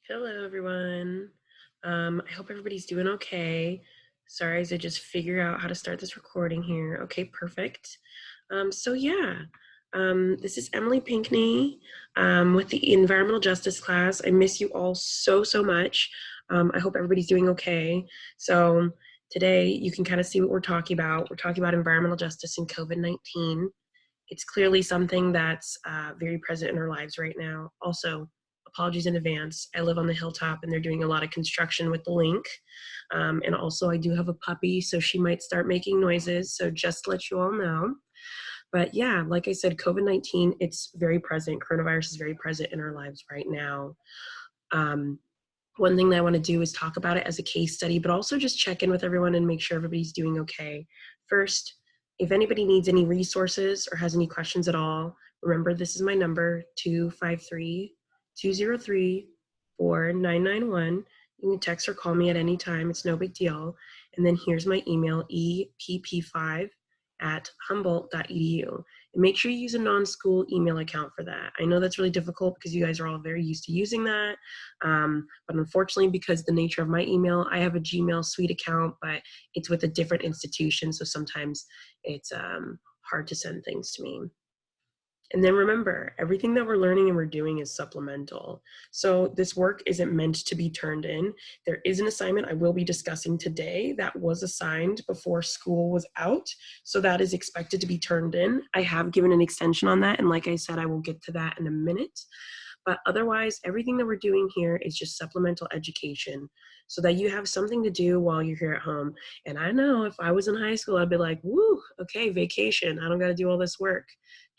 Hello, everyone. I hope everybody's doing okay. Sorry, as I just figure out how to start this recording here. Okay, perfect. This is Emily Pinckney with the environmental justice class. I miss you all so much. I hope everybody's doing okay. So today you can kind of see what we're talking about. We're talking about environmental justice and COVID-19. It's clearly something that's very present in our lives right now. Also, apologies in advance. I live on the hilltop and they're doing a lot of construction with the link. And also I do have a puppy, so she might start making noises. So just to let you all know. But yeah, like I said, COVID-19, it's very present. Coronavirus is very present in our lives right now. One thing that I want to do is talk about it as a case study, but also just check in with everyone and make sure everybody's doing okay. First, if anybody needs any resources or has any questions at all, remember this is my number, 253-203-4991. You can text or call me at any time. It's no big deal. And then here's my email, epp5@humboldt.edu. And make sure you use a non-school email account for that. I know that's really difficult because you guys are all very used to using that. But unfortunately, because the nature of my email, I have a Gmail Suite account, but it's with a different institution. So sometimes it's hard to send things to me. And then remember, everything that we're learning and we're doing is supplemental. So this work isn't meant to be turned in. There is an assignment I will be discussing today that was assigned before school was out. So that is expected to be turned in. I have given an extension on that. And like I said, I will get to that in a minute. But otherwise, everything that we're doing here is just supplemental education so that you have something to do while you're here at home. And I know if I was in high school, I'd be like, woo, okay, vacation. I don't got to do all this work.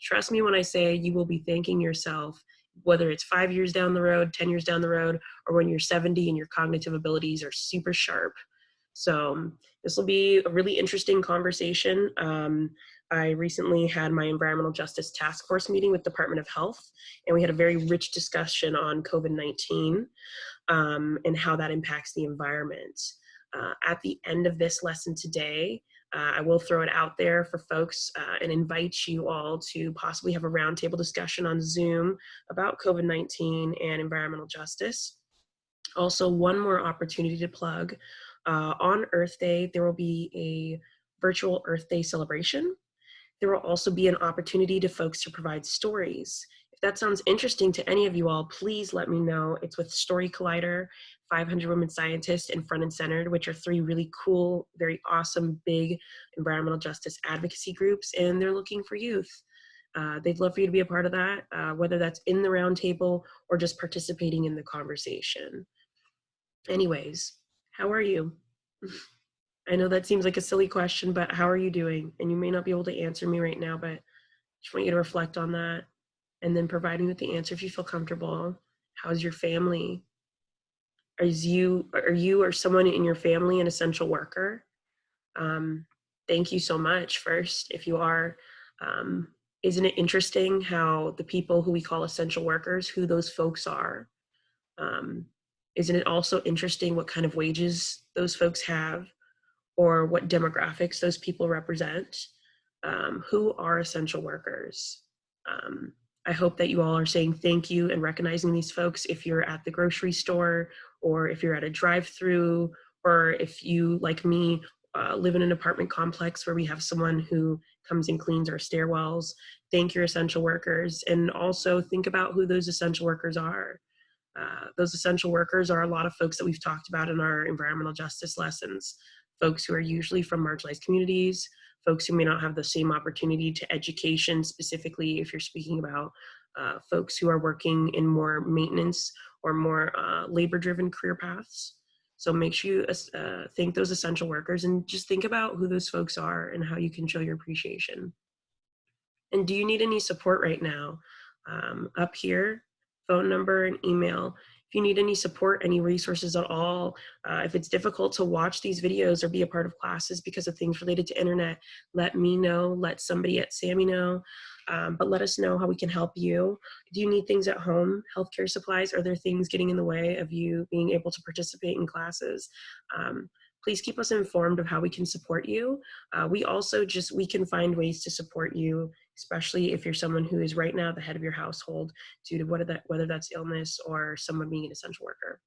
Trust me when I say you will be thanking yourself, whether it's 5 years down the road, 10 years down the road, or when you're 70 and your cognitive abilities are super sharp. So this will be a really interesting conversation. I recently had my environmental justice task force meeting with Department of Health, and we had a very rich discussion on COVID-19 and how that impacts the environment. At the end of this lesson today, I will throw it out there for folks and invite you all to possibly have a roundtable discussion on Zoom about COVID-19 and environmental justice. Also, one more opportunity to plug. On Earth Day, there will be a virtual Earth Day celebration. There will also be an opportunity to folks to provide stories. If that sounds interesting to any of you all, please let me know. It's with Story Collider, 500 Women Scientists, and Front and Centered, which are 3 really cool, very awesome, big environmental justice advocacy groups, and they're looking for youth. They'd love for you to be a part of that, whether that's in the roundtable or just participating in the conversation. Anyways, how are you? I know that seems like a silly question, but how are you doing? And you may not be able to answer me right now, but I just want you to reflect on that and then provide me with the answer if you feel comfortable. How's your family? Are you or someone in your family an essential worker? Thank you so much first. If you are, isn't it interesting how the people who we call essential workers, who those folks are? Isn't it also interesting what kind of wages those folks have? Or what demographics those people represent, who are essential workers. I hope that you all are saying thank you and recognizing these folks if you're at the grocery store or if you're at a drive-through, or if you, like me, live in an apartment complex where we have someone who comes and cleans our stairwells. Thank your essential workers, and also think about who those essential workers are. Those essential workers are a lot of folks that we've talked about in our environmental justice lessons. Folks who are usually from marginalized communities, folks who may not have the same opportunity to education, specifically if you're speaking about folks who are working in more maintenance or more labor-driven career paths. So make sure you thank those essential workers and just think about who those folks are and how you can show your appreciation. And do you need any support right now? Up here, phone number and email. If you need any support, any resources at all, if it's difficult to watch these videos or be a part of classes because of things related to internet, let me know, let somebody at SAMI know, but let us know how we can help you. Do you need things at home, healthcare supplies? Are there things getting in the way of you being able to participate in classes? Please keep us informed of how we can support you. We can find ways to support you especially if you're someone who is right now the head of your household due to whether that's illness or someone being an essential worker.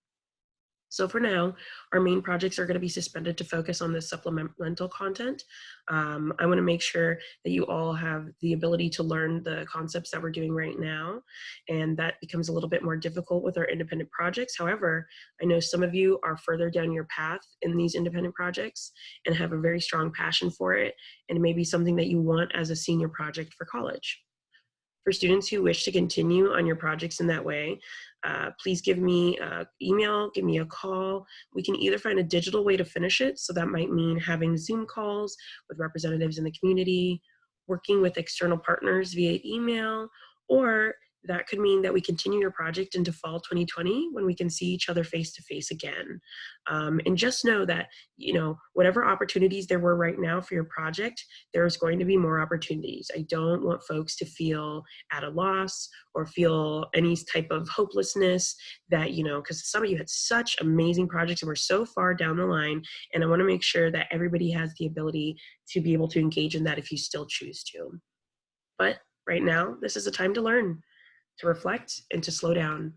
So for now, our main projects are going to be suspended to focus on the supplemental content. I want to make sure that you all have the ability to learn the concepts that we're doing right now, and that becomes a little bit more difficult with our independent projects. However, I know some of you are further down your path in these independent projects and have a very strong passion for it, and it may be something that you want as a senior project for college. For students who wish to continue on your projects in that way, please give me an email, give me a call. We can either find a digital way to finish it, so that might mean having Zoom calls with representatives in the community, working with external partners via email, or that could mean that we continue your project into fall 2020 when we can see each other face to face again. And just know that, whatever opportunities there were right now for your project, there's going to be more opportunities. I don't want folks to feel at a loss or feel any type of hopelessness that, because some of you had such amazing projects and we're so far down the line, and I want to make sure that everybody has the ability to be able to engage in that if you still choose to. But right now, this is a time to learn, to reflect, and to slow down.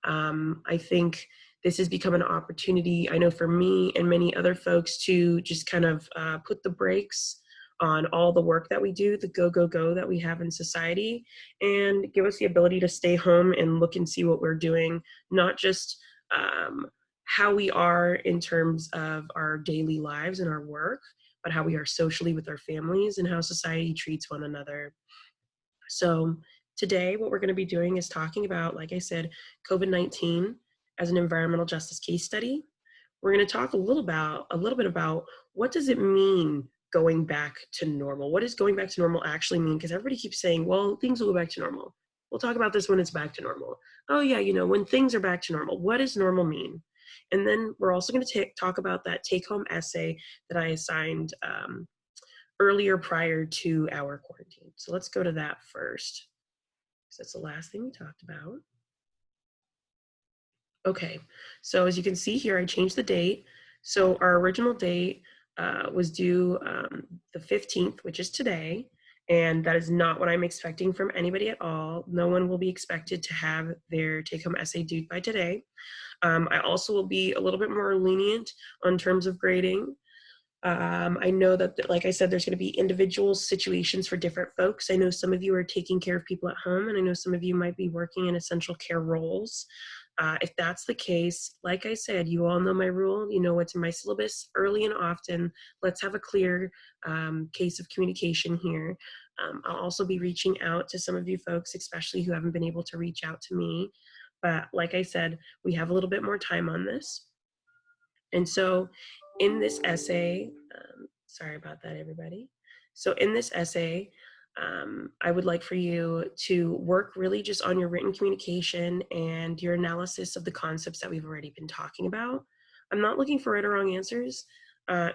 I think this has become an opportunity, I know for me and many other folks, to just kind of put the brakes on all the work that we do, the go, go, go that we have in society, and give us the ability to stay home and look and see what we're doing, not just how we are in terms of our daily lives and our work, but how we are socially with our families and how society treats one another. So today, what we're going to be doing is talking about, like I said, COVID-19 as an environmental justice case study. We're going to talk a little bit about what does it mean going back to normal? What does going back to normal actually mean? Because everybody keeps saying, well, things will go back to normal. We'll talk about this when it's back to normal. Oh yeah, when things are back to normal, what does normal mean? And then we're also going to talk about that take-home essay that I assigned earlier prior to our quarantine. So let's go to that first, because that's the last thing we talked about. Okay, so as you can see here, I changed the date. So our original date was due the 15th, which is today, and that is not what I'm expecting from anybody at all. No one will be expected to have their take-home essay due by today. I also will be a little bit more lenient on terms of grading. I know that, like I said, there's going to be individual situations for different folks. I know some of you are taking care of people at home, and I know some of you might be working in essential care roles. If that's the case, like I said, you all know my rule. You know what's in my syllabus, early and often. Let's have a clear case of communication here. I'll also be reaching out to some of you folks, especially who haven't been able to reach out to me. But like I said, we have a little bit more time on this. And so in this essay, sorry about that, everybody. So in this essay, I would like for you to work really just on your written communication and your analysis of the concepts that we've already been talking about. I'm not looking for right or wrong answers.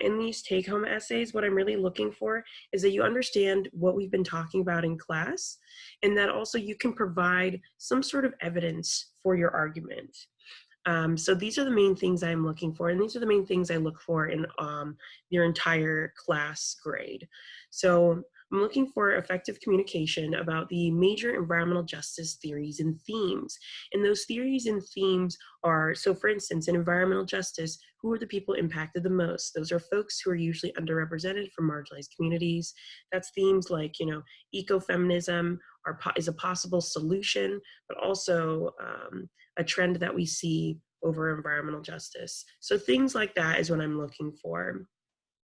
In these take-home essays, what I'm really looking for is that you understand what we've been talking about in class, and that also you can provide some sort of evidence for your argument. So these are the main things I'm looking for, and these are the main things I look for in your entire class grade. So I'm looking for effective communication about the major environmental justice theories and themes. And those theories and themes are, so for instance, in environmental justice, who are the people impacted the most? Those are folks who are usually underrepresented from marginalized communities. That's themes like, ecofeminism is a possible solution, but also a trend that we see over environmental justice. So things like that is what I'm looking for.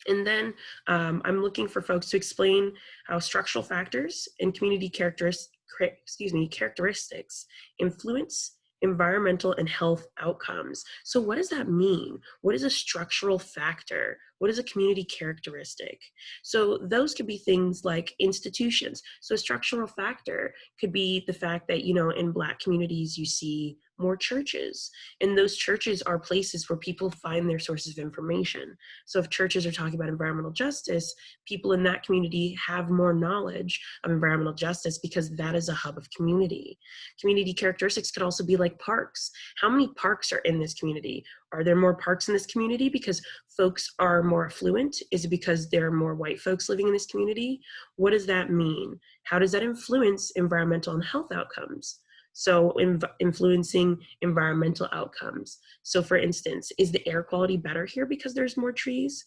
And then I'm looking for folks to explain how structural factors and community characteristics influence environmental and health outcomes. So what does that mean? What is a structural factor? What is a community characteristic? So those could be things like institutions. So a structural factor could be the fact that, in Black communities, you see more churches. And those churches are places where people find their sources of information. So if churches are talking about environmental justice, people in that community have more knowledge of environmental justice because that is a hub of community. Community characteristics could also be like parks. How many parks are in this community? Are there more parks in this community because folks are more affluent? Is it because there are more white folks living in this community? What does that mean? How does that influence environmental and health outcomes? So influencing environmental outcomes. So for instance, is the air quality better here because there's more trees?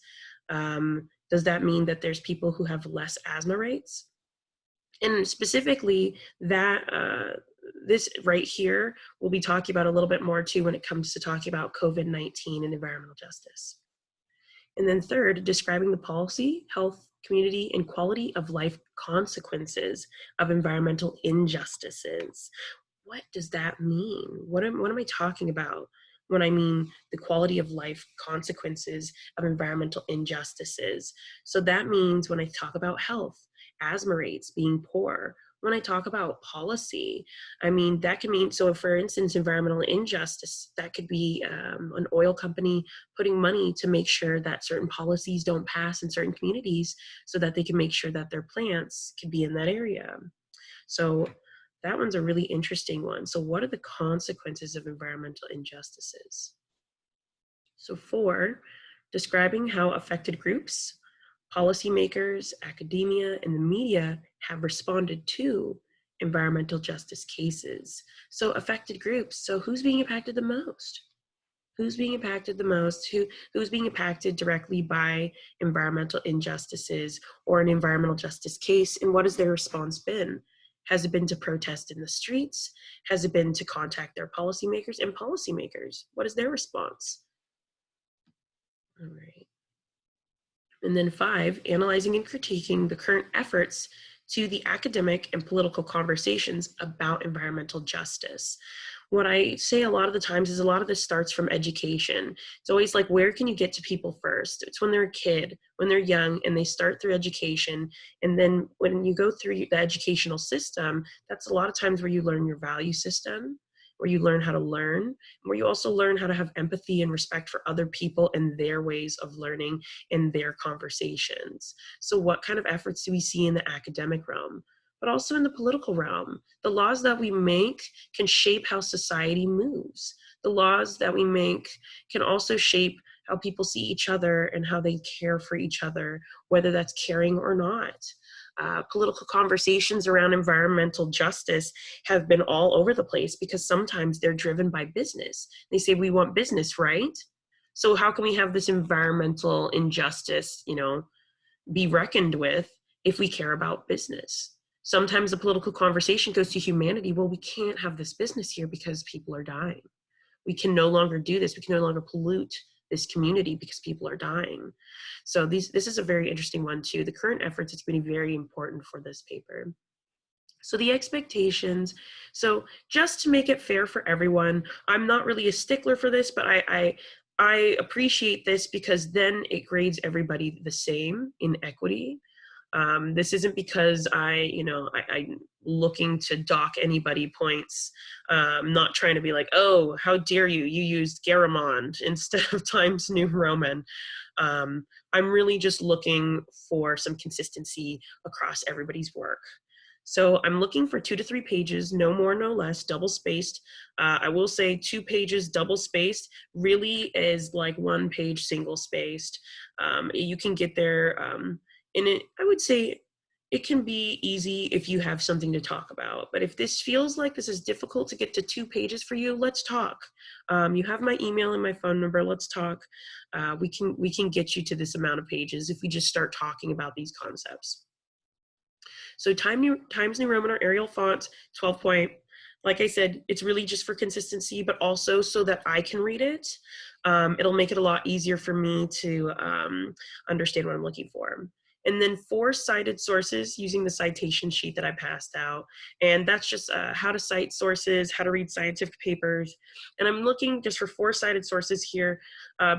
Does that mean that there's people who have less asthma rates? And specifically that this right here, we'll be talking about a little bit more too when it comes to talking about COVID-19 and environmental justice. And then third, describing the policy, health, community, and quality of life consequences of environmental injustices. What does that mean? What am I talking about when I mean the quality of life consequences of environmental injustices? So that means when I talk about health, asthma rates being poor. When I talk about policy, I mean, that can mean, so for instance, environmental injustice, that could be an oil company putting money to make sure that certain policies don't pass in certain communities so that they can make sure that their plants could be in that area. So that one's a really interesting one. So what are the consequences of environmental injustices? So 4, describing how affected groups, policymakers, academia, and the media have responded to environmental justice cases. So affected groups, so who's being impacted the most? Who's being impacted the most? Who's being impacted directly by environmental injustices or an environmental justice case, and what has their response been? Has it been to protest in the streets? Has it been to contact their policymakers? And policymakers, what is their response? All right. And then 5, analyzing and critiquing the current efforts to the academic and political conversations about environmental justice. What I say a lot of the times is a lot of this starts from education. It's always like, where can you get to people first? It's when they're a kid, when they're young, and they start through education. And then when you go through the educational system, that's a lot of times where you learn your value system, where you learn how to learn, where you also learn how to have empathy and respect for other people and their ways of learning and their conversations. So what kind of efforts do we see in the academic realm? But also in the political realm. The laws that we make can shape how society moves. The laws that we make can also shape how people see each other and how they care for each other, whether that's caring or not. Political conversations around environmental justice have been all over the place because sometimes they're driven by business. They say, we want business, right? So how can we have this environmental injustice, be reckoned with if we care about business? Sometimes the political conversation goes to humanity. Well, we can't have this business here because people are dying. We can no longer do this. We can no longer pollute this community because people are dying. So this is a very interesting one too. The current efforts, it's been very important for this paper. So the expectations, so just to make it fair for everyone, I'm not really a stickler for this, but I appreciate this because then it grades everybody the same in equity. This isn't because I'm looking to dock anybody points. Not trying to be like, oh, how dare you used Garamond instead of Times New Roman. I'm really just looking for some consistency across everybody's work. So I'm looking for 2 to 3 pages, no more, no less, double spaced. I will say 2 pages double spaced really is like 1 page single spaced. You can get there. And I would say it can be easy if you have something to talk about. But if this feels like this is difficult to get to 2 pages for you, let's talk. You have my email and my phone number. Let's talk. We can get you to this amount of pages if we just start talking about these concepts. So Times New Roman or Arial font, 12 point. Like I said, it's really just for consistency, but also so that I can read it. It'll make it a lot easier for me to understand what I'm looking for. And then 4 cited sources using the citation sheet that I passed out. And that's just how to cite sources, how to read scientific papers. And I'm looking just for 4 cited sources here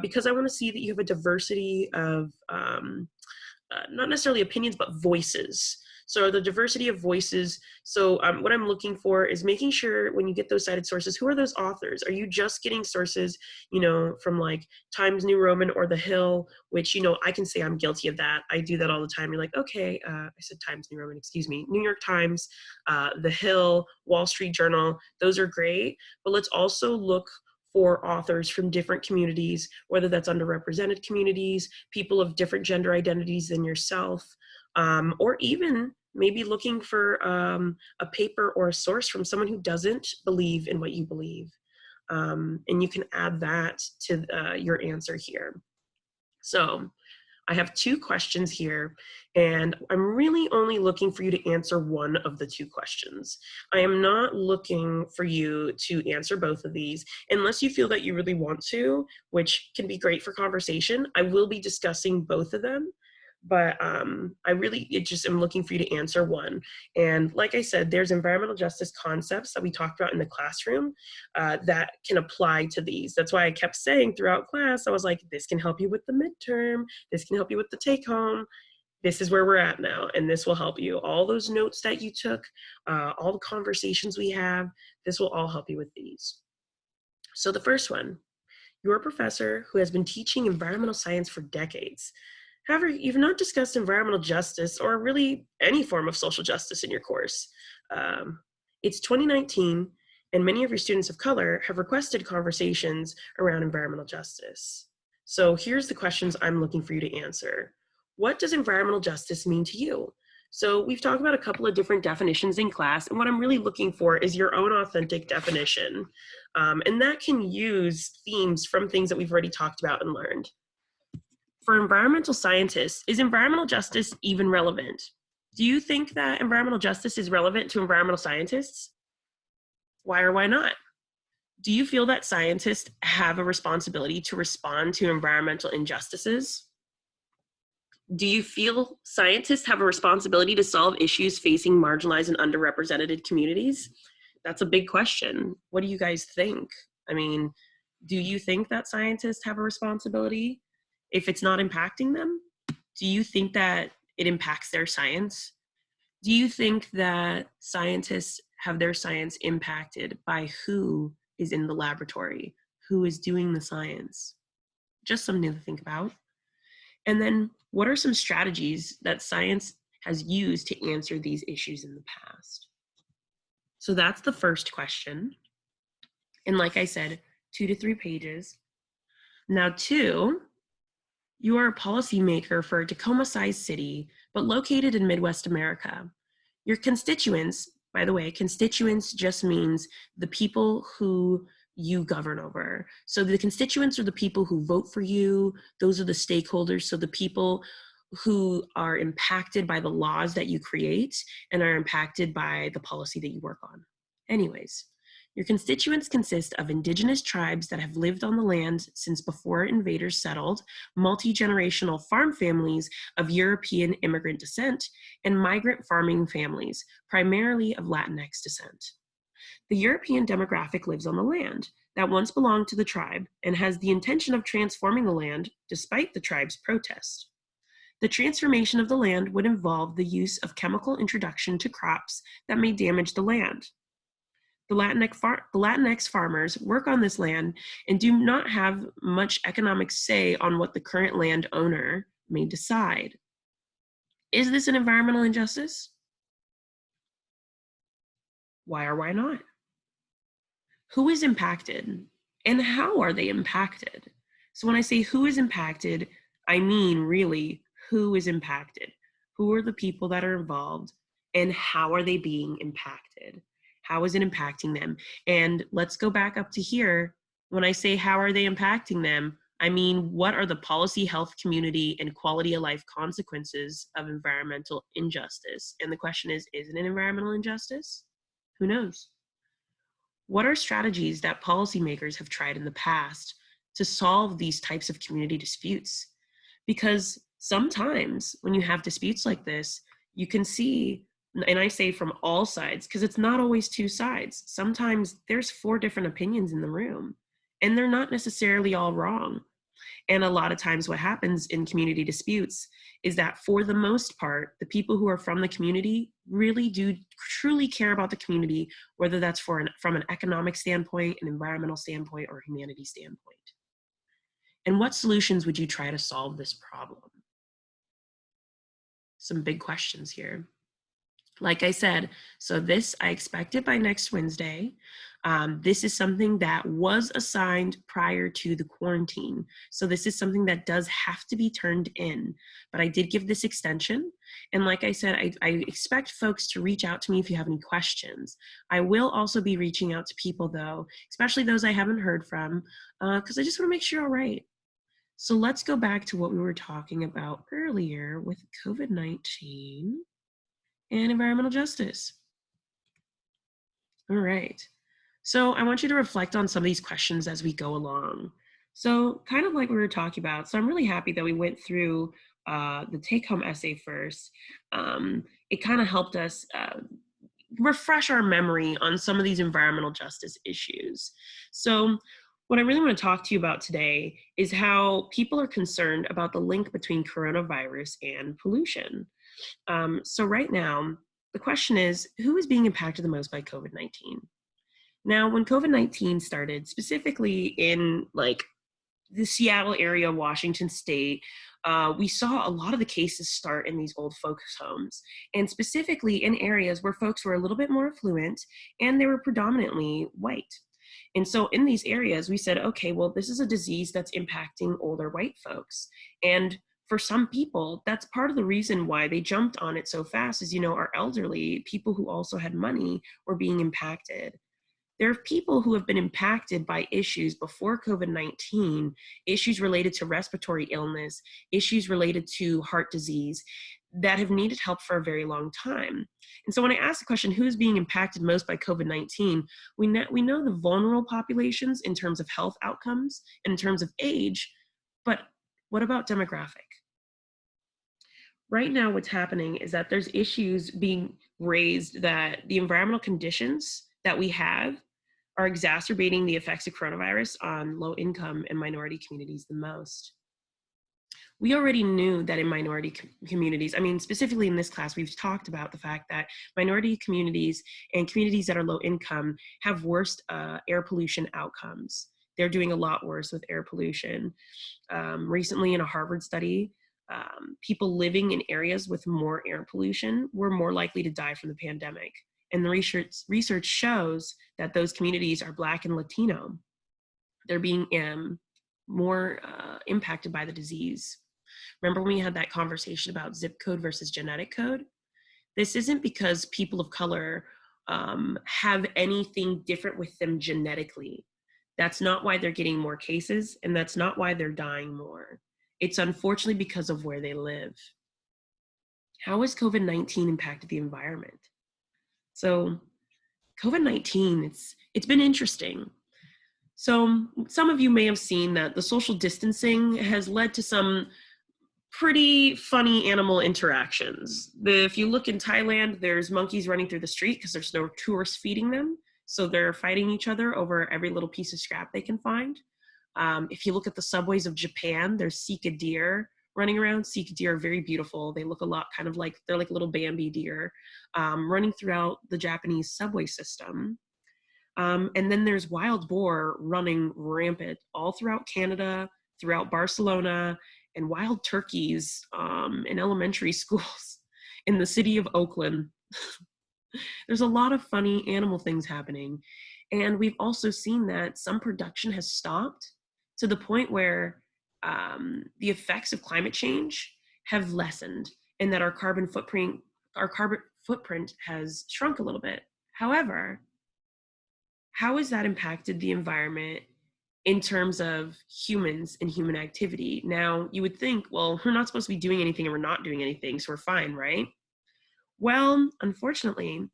because I want to see that you have a diversity of not necessarily opinions, but voices. So the diversity of voices. So what I'm looking for is making sure when you get those cited sources, who are those authors? Are you just getting sources, you know, from like Times New Roman or The Hill, which, you know, I can say I'm guilty of that. I do that all the time. You're like, okay, I said Times New Roman, excuse me, New York Times, The Hill, Wall Street Journal. Those are great, but let's also look for authors from different communities, whether that's underrepresented communities, people of different gender identities than yourself, or even maybe looking for a paper or a source from someone who doesn't believe in what you believe. And you can add that to your answer here. So I have 2 questions here, and I'm really only looking for you to answer one of the 2 questions. I am not looking for you to answer both of these unless you feel that you really want to, which can be great for conversation. I will be discussing both of them, but I really just am looking for you to answer one. And like I said, there's environmental justice concepts that we talked about in the classroom that can apply to these. That's why I kept saying throughout class, I was like, this can help you with the midterm, this can help you with the take home. This is where we're at now, and this will help you. All those notes that you took, all the conversations we have, this will all help you with these. So the first one, you're a professor who has been teaching environmental science for decades. However, you've not discussed environmental justice or really any form of social justice in your course. It's 2019, and many of your students of color have requested conversations around environmental justice. So here's the questions I'm looking for you to answer. What does environmental justice mean to you? So we've talked about a couple of different definitions in class, and what I'm really looking for is your own authentic definition. And that can use themes from things that we've already talked about and learned. For environmental scientists, is environmental justice even relevant? Do you think that environmental justice is relevant to environmental scientists? Why or why not? Do you feel that scientists have a responsibility to respond to environmental injustices? Do you feel scientists have a responsibility to solve issues facing marginalized and underrepresented communities? That's a big question. What do you guys think? I mean, do you think that scientists have a responsibility if it's not impacting them? Do you think that it impacts their science? Do you think that scientists have their science impacted by who is in the laboratory, who is doing the science? Just something to think about. And then what are some strategies that science has used to answer these issues in the past? So that's the first question. And like I said, 2 to 3 pages. Now 2, you are a policymaker for a Tacoma-sized city, but located in Midwest America. Your constituents, by the way, constituents just means the people who you govern over. So the constituents are the people who vote for you. Those are the stakeholders. So the people who are impacted by the laws that you create and are impacted by the policy that you work on. Anyways, your constituents consist of indigenous tribes that have lived on the land since before invaders settled, multi-generational farm families of European immigrant descent, and migrant farming families, primarily of Latinx descent. The European demographic lives on the land that once belonged to the tribe and has the intention of transforming the land despite the tribe's protest. The transformation of the land would involve the use of chemical introduction to crops that may damage the land. The Latinx farmers work on this land and do not have much economic say on what the current landowner may decide. Is this an environmental injustice? Why or why not? Who is impacted and how are they impacted? So when I say who is impacted, I mean really who is impacted. Who are the people that are involved and how are they being impacted? How is it impacting them? And let's go back up to here. When I say how are they impacting them, I mean what are the policy, health, community, and quality of life consequences of environmental injustice? And the question is it an environmental injustice? Who knows? What are strategies that policymakers have tried in the past to solve these types of community disputes? Because sometimes when you have disputes like this, you can see, and I say from all sides, because it's not always 2 sides. Sometimes there's 4 different opinions in the room, and they're not necessarily all wrong. And a lot of times what happens in community disputes is that for the most part, the people who are from the community really do truly care about the community, whether that's from an economic standpoint, an environmental standpoint, or a humanity standpoint. And what solutions would you try to solve this problem? Some big questions here. Like I said, so this, I expect it by next Wednesday. This is something that was assigned prior to the quarantine. So this is something that does have to be turned in, but I did give this extension. And like I said, I expect folks to reach out to me if you have any questions. I will also be reaching out to people though, especially those I haven't heard from, because I just want to make sure you're all right. So let's go back to what we were talking about earlier with COVID-19 and environmental justice. All right. So I want you to reflect on some of these questions as we go along. So kind of like we were talking about, so I'm really happy that we went through the take-home essay first. It kind of helped us refresh our memory on some of these environmental justice issues. So what I really want to talk to you about today is how people are concerned about the link between coronavirus and pollution. So right now, the question is, who is being impacted the most by COVID-19? Now, when COVID-19 started, specifically in like the Seattle area, Washington State, we saw a lot of the cases start in these old folks' homes, and specifically in areas where folks were a little bit more affluent and they were predominantly white. And so in these areas, we said, okay, well, this is a disease that's impacting older white folks. And for some people, that's part of the reason why they jumped on it so fast is, our elderly, people who also had money, were being impacted. There are people who have been impacted by issues before COVID-19, issues related to respiratory illness, issues related to heart disease, that have needed help for a very long time. And so when I ask the question, who's being impacted most by COVID-19, we know the vulnerable populations in terms of health outcomes and in terms of age, but what about demographic? Right now, what's happening is that there's issues being raised that the environmental conditions that we have are exacerbating the effects of coronavirus on low income and minority communities the most. We already knew that in minority communities, specifically in this class, we've talked about the fact that minority communities and communities that are low income have worse air pollution outcomes. They're doing a lot worse with air pollution. Recently in a Harvard study, people living in areas with more air pollution were more likely to die from the pandemic. And the research shows that those communities are Black and Latino. They're being more impacted by the disease. Remember when we had that conversation about zip code versus genetic code? This isn't because people of color have anything different with them genetically. That's not why they're getting more cases, and that's not why they're dying more. It's unfortunately because of where they live. How has COVID-19 impacted the environment? So COVID-19, it's been interesting. So some of you may have seen that the social distancing has led to some pretty funny animal interactions. If you look in Thailand, there's monkeys running through the street because there's no tourists feeding them. So they're fighting each other over every little piece of scrap they can find. If you look at the subways of Japan, there's Sika deer running around. Sika deer are very beautiful. They look a lot kind of like, they're like little Bambi deer running throughout the Japanese subway system. And then there's wild boar running rampant all throughout Canada, throughout Barcelona, and wild turkeys in elementary schools in the city of Oakland. There's a lot of funny animal things happening. And we've also seen that some production has stopped to the point where the effects of climate change have lessened and that our carbon footprint has shrunk a little bit. However, how has that impacted the environment in terms of humans and human activity? Now, you would think, well, we're not supposed to be doing anything and we're not doing anything, so we're fine, right? Well, unfortunately,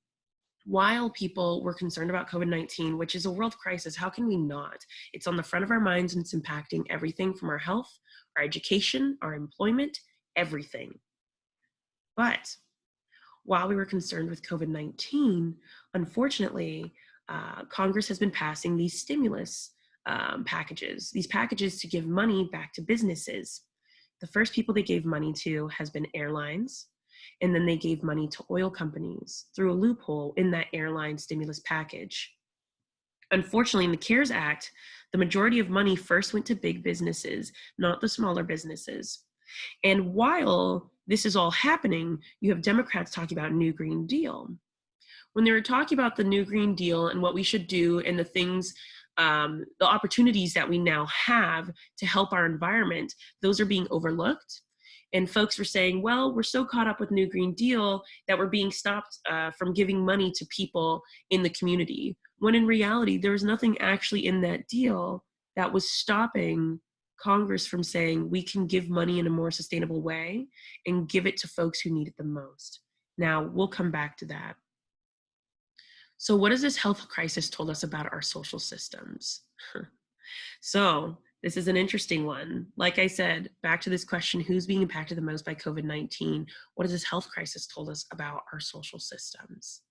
while people were concerned about COVID-19, which is a world crisis, how can we not? It's on the front of our minds and it's impacting everything from our health, our education, our employment, everything. But while we were concerned with COVID-19, unfortunately, Congress has been passing these stimulus packages, these packages to give money back to businesses. The first people they gave money to has been airlines, and then they gave money to oil companies through a loophole in that airline stimulus package. Unfortunately, in the CARES Act, the majority of money first went to big businesses, not the smaller businesses. And while this is all happening, you have Democrats talking about New Green Deal. When they were talking about the New Green Deal and what we should do and the things, the opportunities that we now have to help our environment, those are being overlooked. And folks were saying, well, we're so caught up with New Green Deal that we're being stopped from giving money to people in the community. When in reality, there was nothing actually in that deal that was stopping Congress from saying we can give money in a more sustainable way and give it to folks who need it the most. Now, we'll come back to that. So what has this health crisis told us about our social systems? So this is an interesting one. Like I said, back to this question, who's being impacted the most by COVID-19? What has this health crisis told us about our social systems?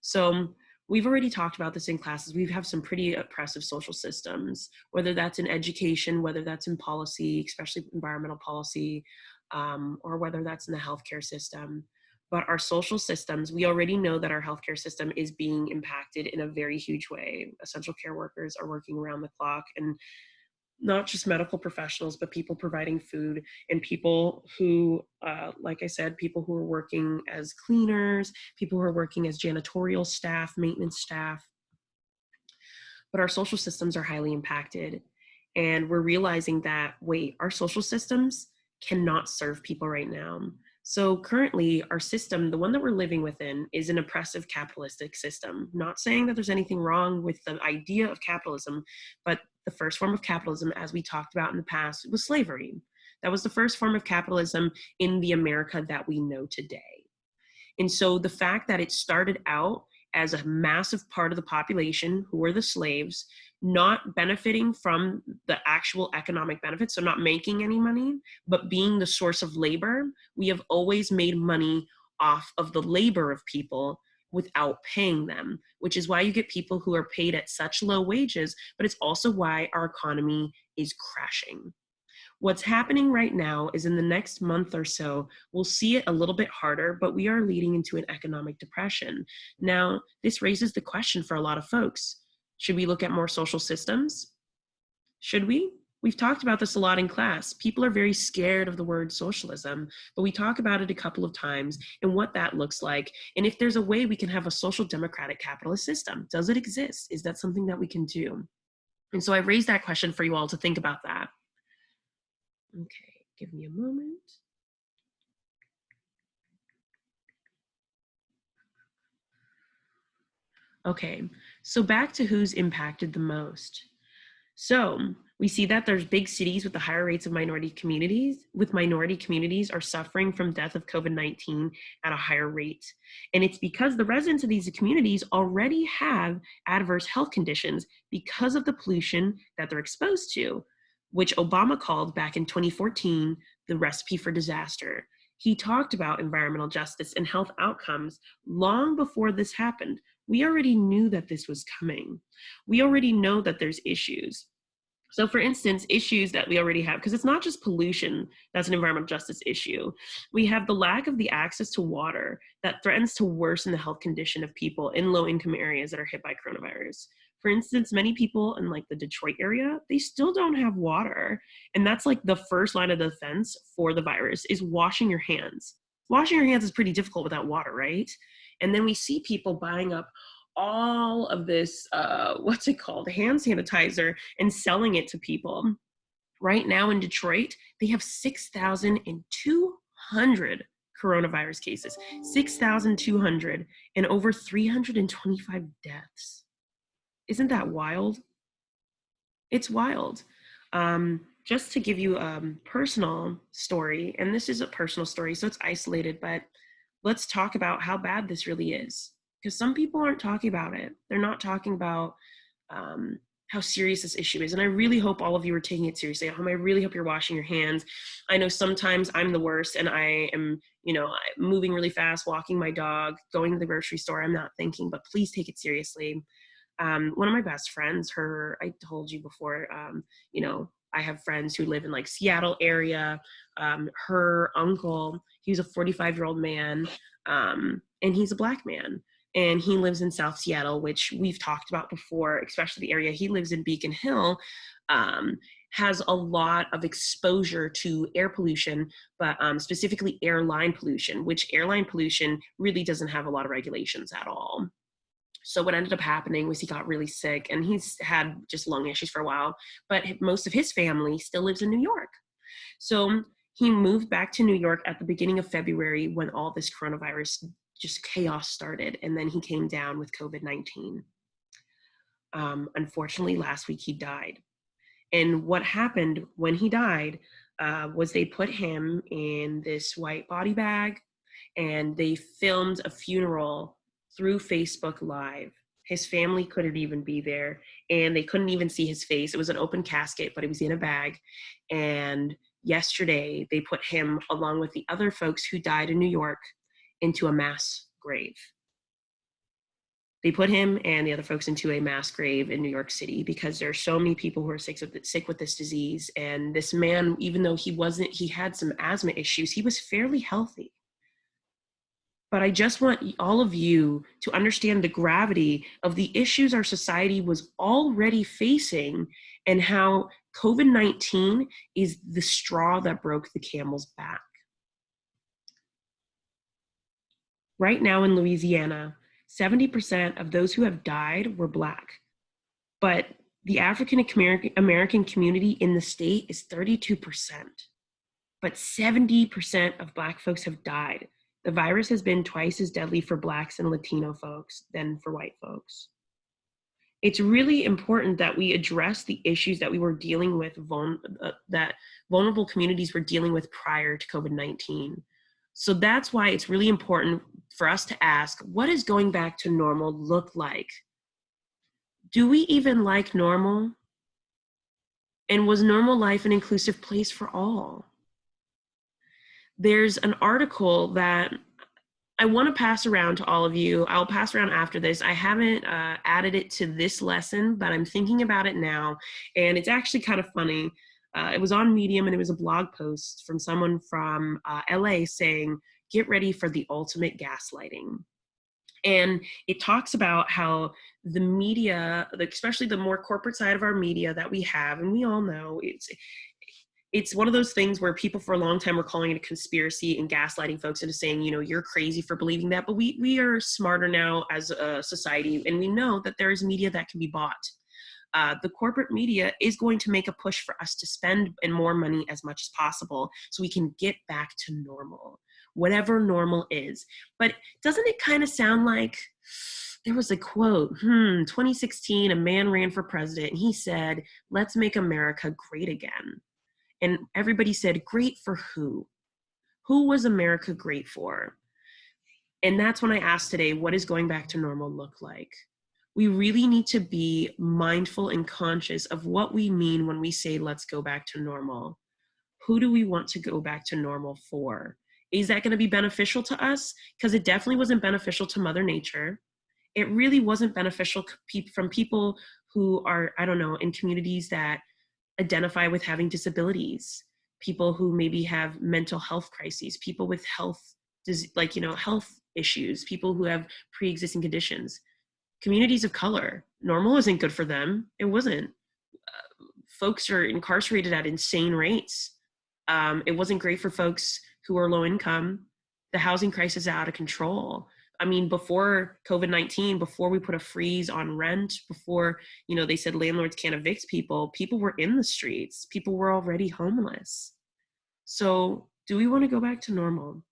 So we've already talked about this in classes. We have some pretty oppressive social systems, whether that's in education, whether that's in policy, especially environmental policy, or whether that's in the healthcare system. But our social systems, we already know that our healthcare system is being impacted in a very huge way. Essential care workers are working around the clock, and not just medical professionals, but people providing food and people who, like I said, people who are working as cleaners, people who are working as janitorial staff, maintenance staff. But our social systems are highly impacted. And we're realizing that, wait, our social systems cannot serve people right now. So currently our system, the one that we're living within, is an oppressive capitalistic system. Not saying that there's anything wrong with the idea of capitalism, but the first form of capitalism, as we talked about in the past, was slavery. That was the first form of capitalism in the America that we know today. And so the fact that it started out as a massive part of the population who were the slaves, not benefiting from the actual economic benefits, so not making any money, but being the source of labor, we have always made money off of the labor of people without paying them, which is why you get people who are paid at such low wages, but it's also why our economy is crashing. What's happening right now is in the next month or so, we'll see it a little bit harder, but we are leading into an economic depression. Now, this raises the question for a lot of folks. Should we look at more social systems? Should we? We've talked about this a lot in class. People are very scared of the word socialism, but we talk about it a couple of times and what that looks like. And if there's a way we can have a social democratic capitalist system, does it exist? Is that something that we can do? And so I raised that question for you all to think about that. Okay, give me a moment. Okay, so back to who's impacted the most. So we see that there's big cities with the higher rates of minority communities are suffering from death of COVID-19 at a higher rate. And it's because the residents of these communities already have adverse health conditions because of the pollution that they're exposed to, which Obama called back in 2014 the recipe for disaster. He talked about environmental justice and health outcomes long before this happened. We already knew that this was coming. We already know that there's issues. So for instance, issues that we already have, because it's not just pollution that's an environmental justice issue. We have the lack of the access to water that threatens to worsen the health condition of people in low-income areas that are hit by coronavirus. For instance, many people in like the Detroit area, they still don't have water. And that's like the first line of defense for the virus is washing your hands. Washing your hands is pretty difficult without water, right? And then we see people buying up all of this, what's it called, hand sanitizer, and selling it to people. Right now in Detroit, they have 6,200 coronavirus cases, 6,200, and over 325 deaths. Isn't that wild? It's wild. Just to give you a personal story, and this is a personal story, so it's isolated, but let's talk about how bad this really is. Because some people aren't talking about it. They're not talking about how serious this issue is. And I really hope all of you are taking it seriously at home. I really hope you're washing your hands. I know sometimes I'm the worst and I am, moving really fast, walking my dog, going to the grocery store. I'm not thinking, but please take it seriously. One of my best friends, I told you before, I have friends who live in like Seattle area. Her uncle, he was a 45-year-old man, and he's a Black man. And he lives in South Seattle, which we've talked about before, especially the area he lives in, Beacon Hill, has a lot of exposure to air pollution, but specifically airline pollution, which airline pollution really doesn't have a lot of regulations at all. So what ended up happening was he got really sick, and he's had just lung issues for a while, but most of his family still lives in New York. So he moved back to New York at the beginning of February when all this coronavirus just chaos started, and then he came down with COVID-19. Unfortunately, last week he died. And what happened when he died was they put him in this white body bag, and they filmed a funeral through Facebook Live. His family couldn't even be there, and they couldn't even see his face. It was an open casket, but it was in a bag. And yesterday, they put him, along with the other folks who died in New York, into a mass grave. They put him and the other folks into a mass grave in New York City because there are so many people who are sick with this disease. And this man, even though he had some asthma issues, he was fairly healthy. But I just want all of you to understand the gravity of the issues our society was already facing, and how COVID-19 is the straw that broke the camel's back. Right now in Louisiana, 70% of those who have died were Black, but the African American community in the state is 32%, but 70% of Black folks have died. The virus has been twice as deadly for Blacks and Latino folks than for white folks. It's really important that we address the issues that we were dealing with, that vulnerable communities were dealing with prior to COVID-19. So that's why it's really important for us to ask, what does going back to normal look like? Do we even like normal? And was normal life an inclusive place for all? There's an article that I want to pass around to all of you. I'll pass around after this. I haven't added it to this lesson, but I'm thinking about it now. And it's actually kind of funny. It was on Medium, and it was a blog post from someone from LA saying, get ready for the ultimate gaslighting. And it talks about how the media, especially the more corporate side of our media that we have, and we all know it's one of those things where people for a long time were calling it a conspiracy and gaslighting folks into saying, you're crazy for believing that. But we are smarter now as a society, and we know that there is media that can be bought. The corporate media is going to make a push for us to spend more money as much as possible so we can get back to normal, whatever normal is. But doesn't it kind of sound like, there was a quote, 2016, a man ran for president, and he said, let's make America great again. And everybody said, great for who? Who was America great for? And that's when I asked today, what does going back to normal look like? We really need to be mindful and conscious of what we mean when we say, let's go back to normal. Who do we want to go back to normal for? Is that going to be beneficial to us? Because it definitely wasn't beneficial to Mother Nature. It really wasn't beneficial from people who are, in communities that identify with having disabilities, people who maybe have mental health crises, people with health issues, people who have pre-existing conditions. Communities of color, normal isn't good for them. It wasn't. Folks are incarcerated at insane rates. It wasn't great for folks who are low income. The housing crisis is out of control. I mean, before COVID-19, before we put a freeze on rent, before, they said landlords can't evict people, people were in the streets. People were already homeless. So do we want to go back to normal?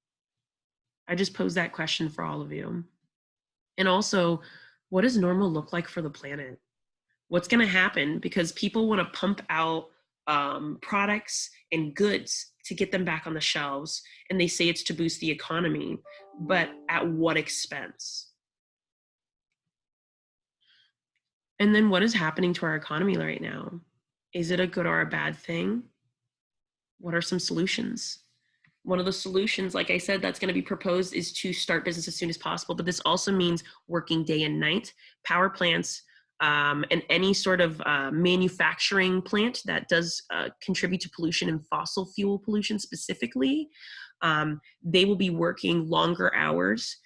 I just posed that question for all of you. And also, what does normal look like for the planet? What's going to happen? Because people want to pump out products and goods to get them back on the shelves. And they say it's to boost the economy, but at what expense? And then what is happening to our economy right now? Is it a good or a bad thing? What are some solutions? One of the solutions, like I said, that's going to be proposed is to start business as soon as possible. But this also means working day and night. Power plants and any sort of manufacturing plant that does contribute to pollution and fossil fuel pollution specifically, they will be working longer hours.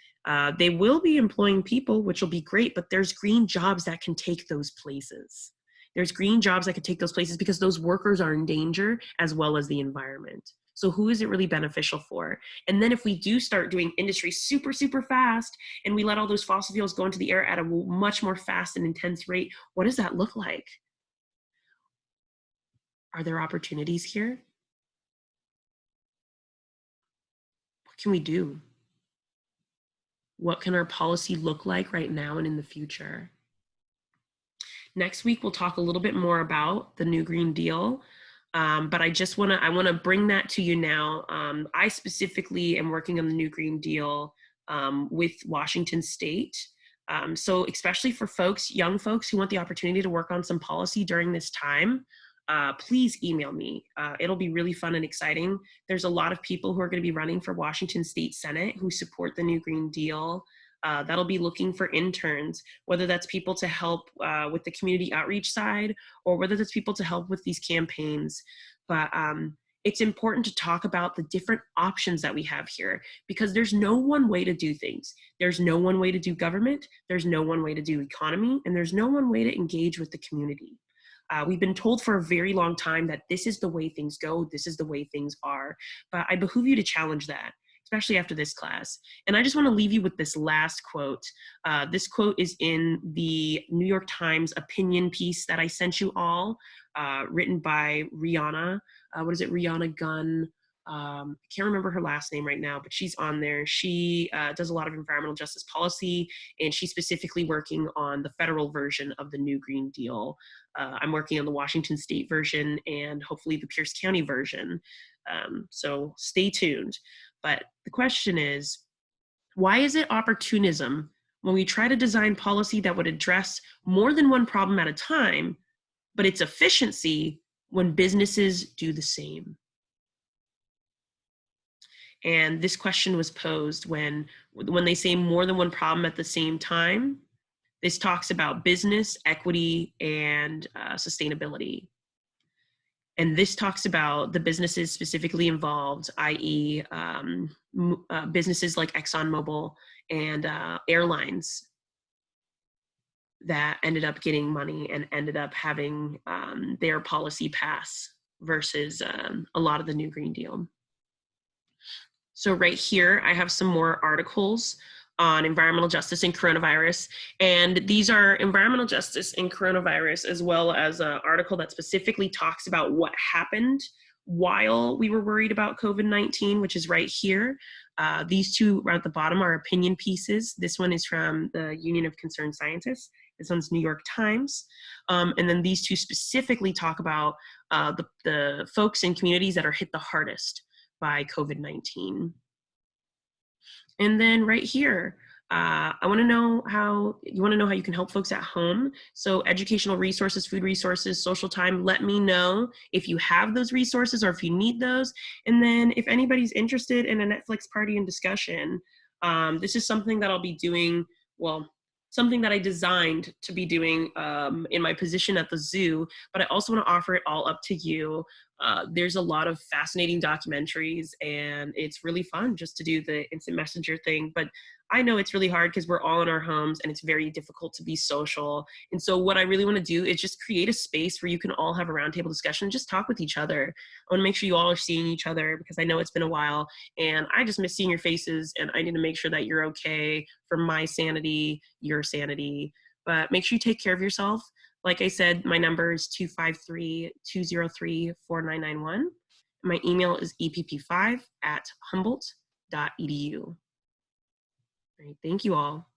They will be employing people, which will be great, but there's green jobs that can take those places. There's green jobs that can take those places because those workers are in danger as well as the environment. So who is it really beneficial for? And then if we do start doing industry super, super fast and we let all those fossil fuels go into the air at a much more fast and intense rate, what does that look like? Are there opportunities here? What can we do? What can our policy look like right now and in the future? Next week, we'll talk a little bit more about the new Green Deal. But I want to bring that to you now. I specifically am working on the new Green Deal with Washington State. So especially for folks, young folks who want the opportunity to work on some policy during this time, please email me. It'll be really fun and exciting. There's a lot of people who are going to be running for Washington State Senate who support the new Green Deal. That'll be looking for interns, whether that's people to help with the community outreach side or whether that's people to help with these campaigns. But it's important to talk about the different options that we have here because there's no one way to do things. There's no one way to do government. There's no one way to do economy, and there's no one way to engage with the community. We've been told for a very long time that this is the way things go, this is the way things are, but I behoove you to challenge that, especially after this class. And I just want to leave you with this last quote. This quote is in the New York Times opinion piece that I sent you all, written by Rihanna. Rihanna Gunn. I can't remember her last name right now, but she's on there. She does a lot of environmental justice policy, and she's specifically working on the federal version of the new Green Deal. I'm working on the Washington State version and hopefully the Pierce County version. So stay tuned. But the question is, why is it opportunism when we try to design policy that would address more than one problem at a time, but it's efficiency when businesses do the same? And this question was posed when they say more than one problem at the same time. This talks about business, equity, and sustainability. And this talks about the businesses specifically involved, i.e. Businesses like ExxonMobil and airlines that ended up getting money and ended up having their policy pass versus a lot of the new Green Deal. So right here, I have some more articles on environmental justice and coronavirus. And these are environmental justice and coronavirus, as well as an article that specifically talks about what happened while we were worried about COVID-19, which is right here. These two right at the bottom are opinion pieces. This one is from the Union of Concerned Scientists. This one's New York Times. And then these two specifically talk about the folks in communities that are hit the hardest by COVID-19. And then right here, I want to know how you can help folks at home. So educational resources, food resources, social time, let me know if you have those resources or if you need those. And then if anybody's interested in a Netflix party and discussion, this is something that I'll be doing, something that I designed to be doing in my position at the zoo, but I also want to offer it all up to you. There's a lot of fascinating documentaries, and it's really fun just to do the instant messenger thing. But I know it's really hard because we're all in our homes and it's very difficult to be social. And so what I really want to do is just create a space where you can all have a roundtable discussion and just talk with each other. I want to make sure you all are seeing each other because I know it's been a while and I just miss seeing your faces, and I need to make sure that you're okay for my sanity, your sanity. But make sure you take care of yourself. Like I said, my number is 253-203-4991. My email is epp5@humboldt.edu. All right, thank you all.